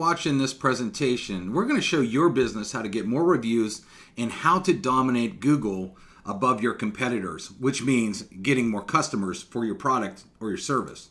Watching this presentation, we're going to show your business how to get more reviews and how to dominate Google above your competitors, which means getting more customers for your product or your service.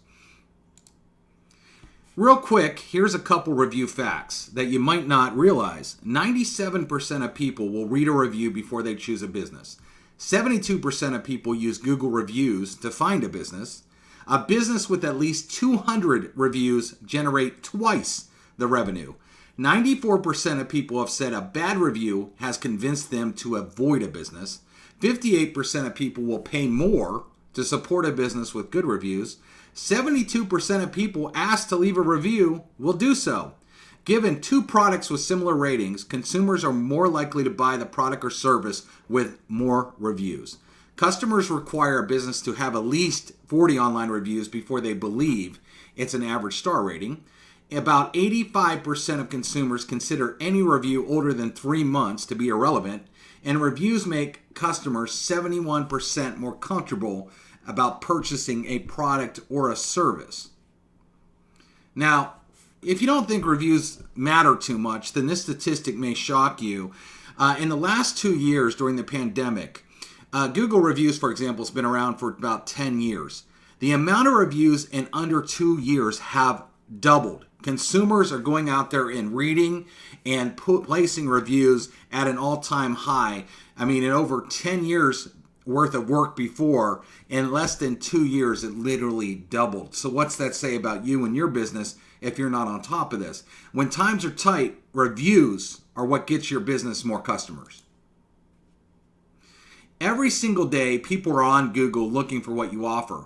Real quick, here's a couple review facts that you might not realize. 97% of people will read a review before they choose a business. 72% of people use Google reviews to find a business. A business with at least 200 reviews generate twice the revenue. 94% of people have said a bad review has convinced them to avoid a business. 58% of people will pay more to support a business with good reviews. 72% of people asked to leave a review will do so. Given two products with similar ratings, consumers are more likely to buy the product or service with more reviews. Customers require a business to have at least 40 online reviews before they believe it's an average star rating. About 85% of consumers consider any review older than 3 months to be irrelevant, and reviews make customers 71% more comfortable about purchasing a product or a service. Now, if you don't think reviews matter too much, then this statistic may shock you. In the last 2 years during the pandemic, Google reviews, for example, has been around for about 10 years. The amount of reviews in under 2 years have doubled. Consumers are going out there and reading and placing reviews at an all-time high. I mean, in over 10 years worth of work before, in less than 2 years, it literally doubled. So what's that say about you and your business if you're not on top of this? When times are tight, reviews are what gets your business more customers. Every single day, people are on Google looking for what you offer.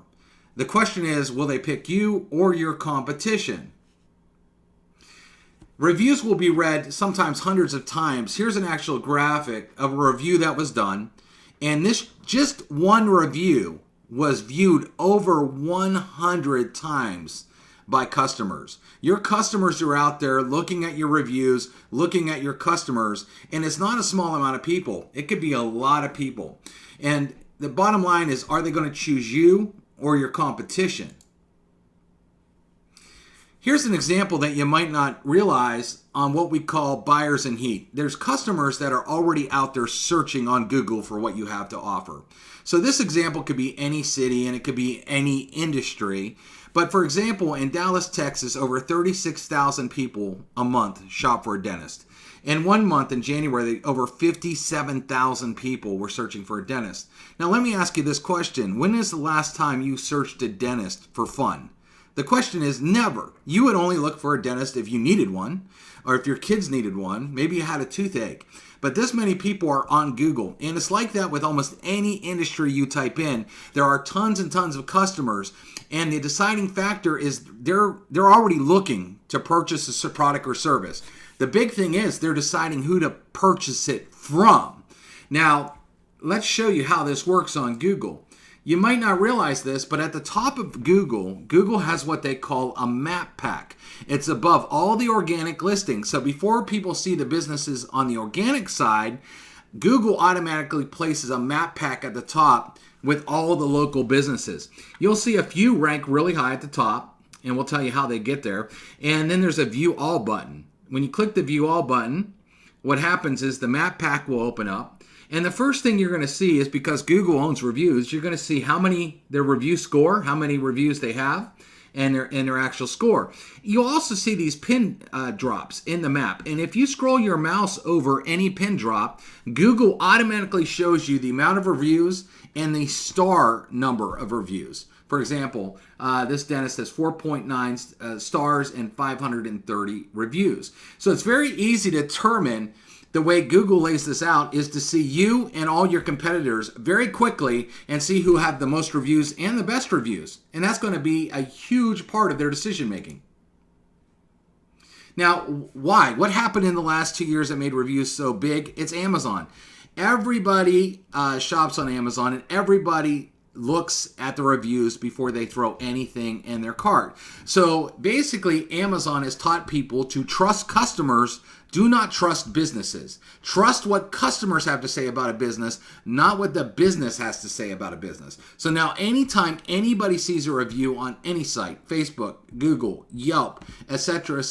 The question is, will they pick you or your competition? Reviews will be read sometimes hundreds of times. Here's an actual graphic of a review that was done. And this just one review was viewed over 100 times by customers. Your customers are out there looking at your reviews, looking at your customers, and it's not a small amount of people. It could be a lot of people. And the bottom line is, are they going to choose you or your competition? Here's an example that you might not realize on what we call buyers in heat. There's customers that are already out there searching on Google for what you have to offer. So this example could be any city and it could be any industry. But for example, in Dallas, Texas, over 36,000 people a month shop for a dentist. In 1 month, in January, over 57,000 people were searching for a dentist. Now let me ask you this question. When is the last time you searched a dentist for fun? The question is never. You would only look for a dentist if you needed one, or if your kids needed one, maybe you had a toothache. But this many people are on Google, and it's like that with almost any industry you type in. There are tons and tons of customers, and the deciding factor is they're already looking to purchase a product or service. The big thing is they're deciding who to purchase it from. Now, let's show you how this works on Google. You might not realize this, but at the top of Google, Google has what they call a map pack. It's above all the organic listings. So before people see the businesses on the organic side, Google automatically places a map pack at the top with all the local businesses. You'll see a few rank really high at the top, and we'll tell you how they get there. And then there's a View All button. When you click the View All button, what happens is the map pack will open up. And the first thing you're going to see is, because Google owns reviews, you're going to see how many their review score, how many reviews they have, and their actual score. You'll also see these pin drops in the map. And if you scroll your mouse over any pin drop, Google automatically shows you the amount of reviews and the star number of reviews. For example, this dentist has 4.9 stars and 530 reviews. So it's very easy to determine. The way Google lays this out is to see you and all your competitors very quickly and see who have the most reviews and the best reviews. And that's going to be a huge part of their decision making. Now, why? What happened in the last 2 years that made reviews so big? It's Amazon. Everybody shops on Amazon, and everybody looks at the reviews before they throw anything in their cart. So basically, Amazon has taught people to trust customers. Do not trust businesses. Trust what customers have to say about a business, not what the business has to say about a business. So now anytime anybody sees a review on any site, Facebook, Google, Yelp, etc.,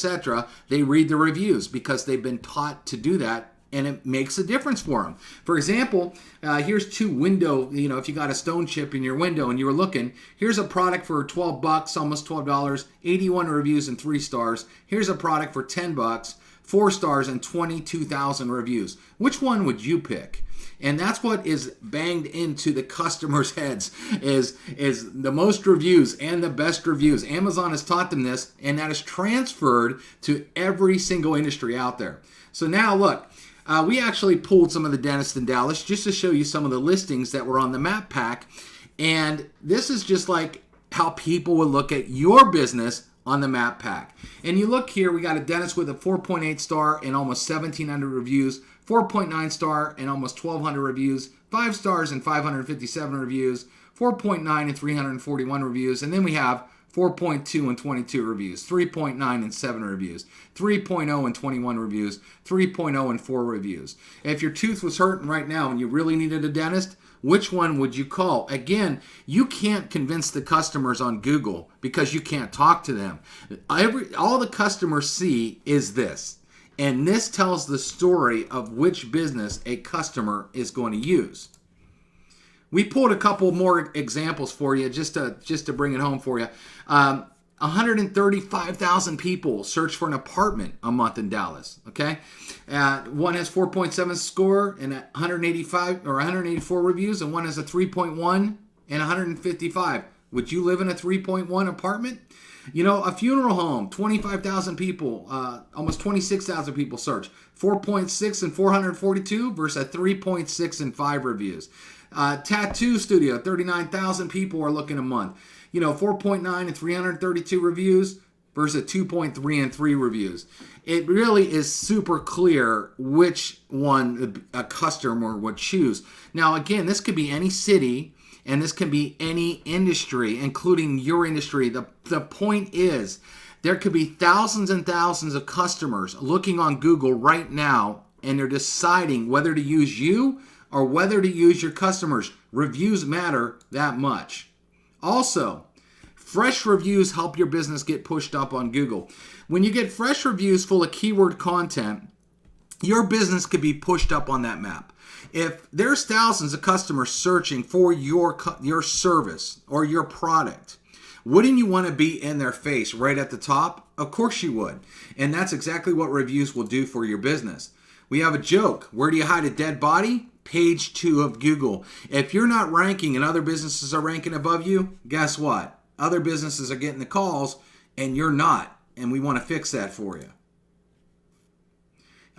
they read the reviews because they've been taught to do that, and it makes a difference for them. For example, here's two window, if you got a stone chip in your window and you were looking, here's a product for $12, almost $12, 81 reviews and 3 stars. Here's a product for $10, 4 stars and 22,000 reviews. Which one would you pick? And that's what is banged into the customers' heads is the most reviews and the best reviews. Amazon has taught them this, and that is transferred to every single industry out there. So now look, we actually pulled some of the dentists in Dallas just to show you some of the listings that were on the map pack. And this is just like how people would look at your business on the map pack. And you look here, we got a dentist with a 4.8 star and almost 1,700 reviews, 4.9 star and almost 1,200 reviews, 5 stars and 557 reviews, 4.9 and 341 reviews, and then we have 4.2 and 22 reviews, 3.9 and 7 reviews, 3.0 and 21 reviews, 3.0 and 4 reviews. If your tooth was hurting right now and you really needed a dentist, which one would you call? Again, you can't convince the customers on Google because you can't talk to them. All the customers see is this, and this tells the story of which business a customer is going to use. We pulled a couple more examples for you just to bring it home for you. 135,000 people search for an apartment a month in Dallas. Okay, one has 4.7 score and 185 or 184 reviews, and one has a 3.1 and 155. Would you live in a 3.1 apartment? A funeral home, 25,000 people, almost 26,000 people search. 4.6 and 442 versus a 3.6 and 5 reviews. Tattoo studio, 39,000 people are looking a month. 4.9 and 332 reviews versus 2.3 and 3 reviews. It really is super clear which one a customer would choose. Now, again, this could be any city, and this can be any industry, including your industry. The point is, there could be thousands and thousands of customers looking on Google right now, and they're deciding whether to use you or whether to use your customers. Reviews matter that much. Also, fresh reviews help your business get pushed up on Google. When you get fresh reviews full of keyword content, your business could be pushed up on that map. If there's thousands of customers searching for your service or your product, wouldn't you want to be in their face right at the top? Of course you would. And that's exactly what reviews will do for your business. We have a joke. Where do you hide a dead body? Page 2 of Google. If you're not ranking and other businesses are ranking above you, guess what? Other businesses are getting the calls and you're not. And we want to fix that for you.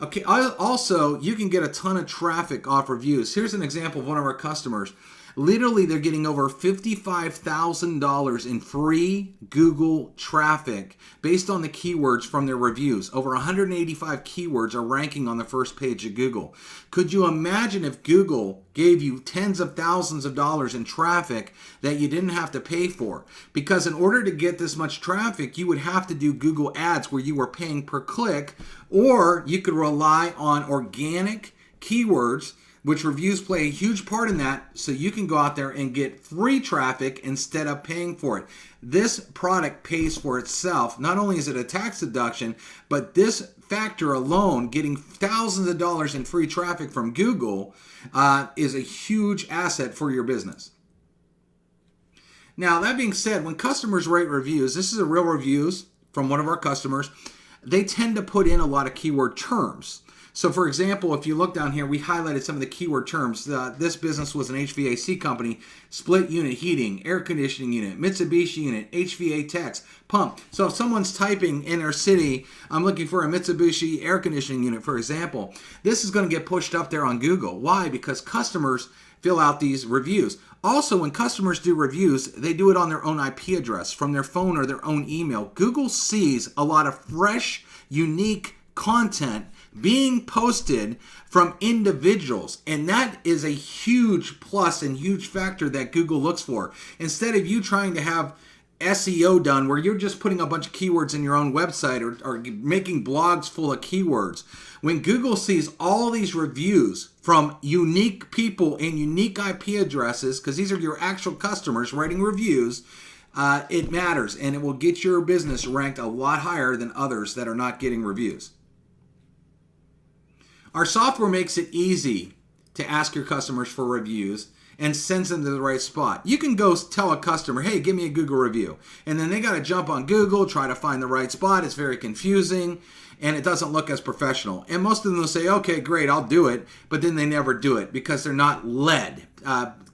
Okay, also, you can get a ton of traffic off reviews. Here's an example of one of our customers. Literally, they're getting over $55,000 in free Google traffic based on the keywords from their reviews. Over 185 keywords are ranking on the first page of Google. Could you imagine if Google gave you tens of thousands of dollars in traffic that you didn't have to pay for? Because in order to get this much traffic, you would have to do Google ads where you were paying per click, or you could rely on organic keywords, which reviews play a huge part in that, so you can go out there and get free traffic instead of paying for it. This product pays for itself. Not only is it a tax deduction, but this factor alone, getting thousands of dollars in free traffic from Google, is a huge asset for your business. Now, that being said, when customers rate reviews, this is a real reviews from one of our customers, they tend to put in a lot of keyword terms. So, for example, if you look down here, we highlighted some of the keyword terms. This business was an HVAC company, split unit heating, air conditioning unit, Mitsubishi unit, HVA techs, pump. So if someone's typing in their city, I'm looking for a Mitsubishi air conditioning unit, for example, this is going to get pushed up there on Google. Why? Because customers fill out these reviews. Also, when customers do reviews, they do it on their own IP address, from their phone or their own email. Google sees a lot of fresh, unique content being posted from individuals. And that is a huge plus and huge factor that Google looks for. Instead of you trying to have SEO done where you're just putting a bunch of keywords in your own website or making blogs full of keywords. When Google sees all these reviews from unique people and unique IP addresses, because these are your actual customers writing reviews, it matters, and it will get your business ranked a lot higher than others that are not getting reviews. Our software makes it easy to ask your customers for reviews and sends them to the right spot. You can go tell a customer, hey, give me a Google review. And then they got to jump on Google, try to find the right spot. It's very confusing, and it doesn't look as professional. And most of them will say, okay, great, I'll do it. But then they never do it because they're not led.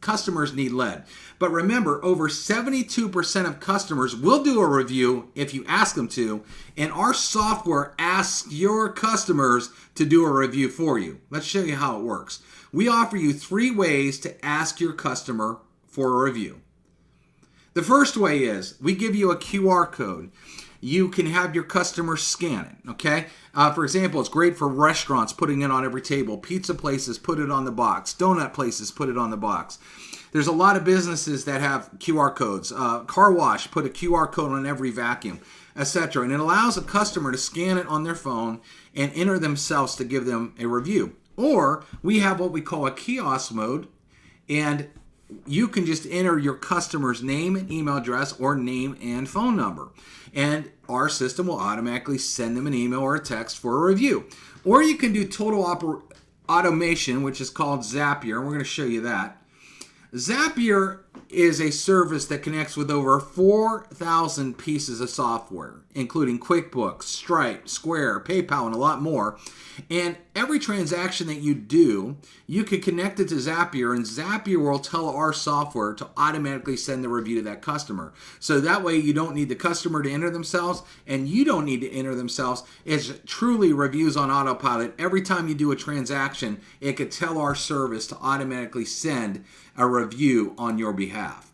Customers need led. But remember, over 72% of customers will do a review if you ask them to, and our software asks your customers to do a review for you. Let's show you how it works. We offer you 3 ways to ask your customer for a review. The first way is we give you a QR code. You can have your customers scan it, okay? For example, it's great for restaurants, putting it on every table. Pizza places, put it on the box. Donut places, put it on the box. There's a lot of businesses that have QR codes. Car wash, put a QR code on every vacuum, etc. And it allows a customer to scan it on their phone and enter themselves to give them a review. Or we have what we call a kiosk mode, and you can just enter your customer's name and email address or name and phone number. And our system will automatically send them an email or a text for a review. Or you can do total automation, which is called Zapier, and we're going to show you that. Zapier is a service that connects with over 4,000 pieces of software, including QuickBooks, Stripe, Square, PayPal, and a lot more. And every transaction that you do, you can connect it to Zapier, and Zapier will tell our software to automatically send the review to that customer. So that way you don't need the customer to enter themselves, and you don't need to enter themselves. It's truly reviews on autopilot. Every time you do a transaction, it could tell our service to automatically send a review on your behalf.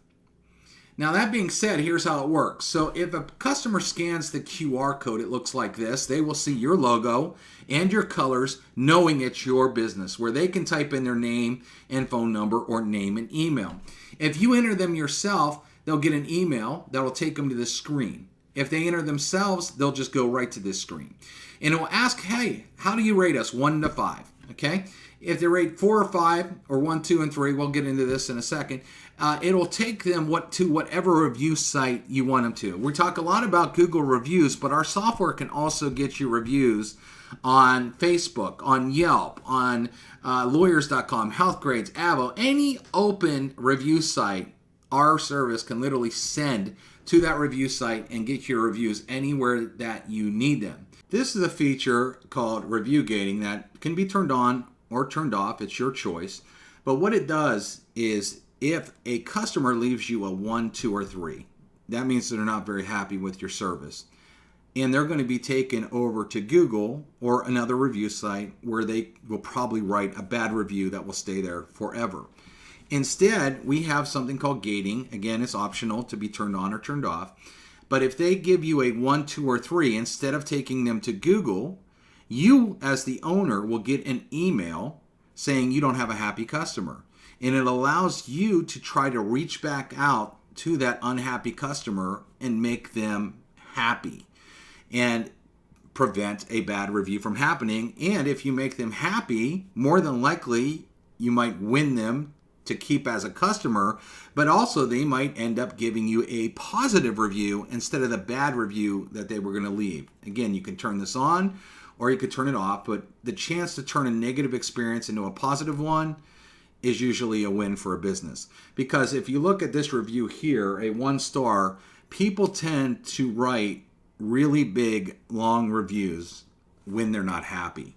Now, that being said, here's how it works. So if a customer scans the QR code, it looks like this. They will see your logo and your colors, knowing it's your business, where they can type in their name and phone number or name and email. If you enter them yourself, they'll get an email that will take them to this screen. If they enter themselves, they'll just go right to this screen. And it will ask, hey, how do you rate us 1 to 5? Okay? If they rate 4 or 5 or 1, 2, and 3, we'll get into this in a second. It'll take them to whatever review site you want them to. We talk a lot about Google reviews, but our software can also get you reviews on Facebook, on Yelp, on lawyers.com, Healthgrades, Avvo, any open review site. Our service can literally send to that review site and get your reviews anywhere that you need them. This is a feature called review gating that can be turned on or turned off. It's your choice. But what it does is if a customer leaves you a 1, 2, or 3, that means that they're not very happy with your service. And they're going to be taken over to Google or another review site where they will probably write a bad review that will stay there forever. Instead, we have something called gating. Again, it's optional to be turned on or turned off. But if they give you a 1, 2, or 3, instead of taking them to Google, you as the owner will get an email saying you don't have a happy customer. And it allows you to try to reach back out to that unhappy customer and make them happy and prevent a bad review from happening. And if you make them happy, more than likely you might win them to keep as a customer, but also they might end up giving you a positive review instead of the bad review that they were going to leave. Again, you can turn this on or you could turn it off, but the chance to turn a negative experience into a positive one is usually a win for a business. Because if you look at this review here, a 1 star, people tend to write really big, long reviews when they're not happy.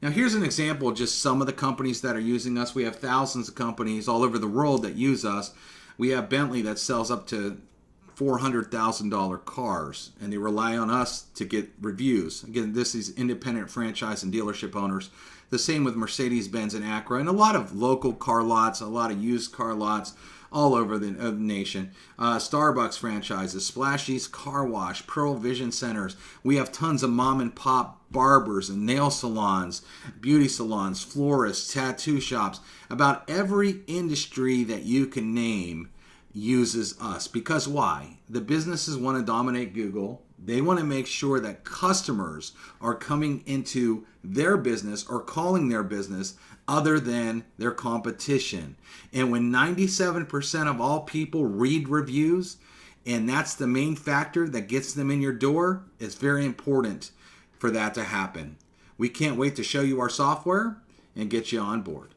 Now here's an example of just some of the companies that are using us. We have thousands of companies all over the world that use us. We have Bentley that sells up to $400,000 cars, and they rely on us to get reviews. Again, this is independent franchise and dealership owners. The same with Mercedes-Benz and Acura, and a lot of local car lots, a lot of used car lots, all over the nation. Starbucks franchises, Splashy's Car Wash, Pearl Vision Centers. We have tons of mom and pop barbers and nail salons, beauty salons, florists, tattoo shops. About every industry that you can name uses us. Because why? The businesses want to dominate Google. They want to make sure that customers are coming into their business or calling their business other than their competition. And when 97% of all people read reviews, and that's the main factor that gets them in your door, it's very important for that to happen. We can't wait to show you our software and get you on board.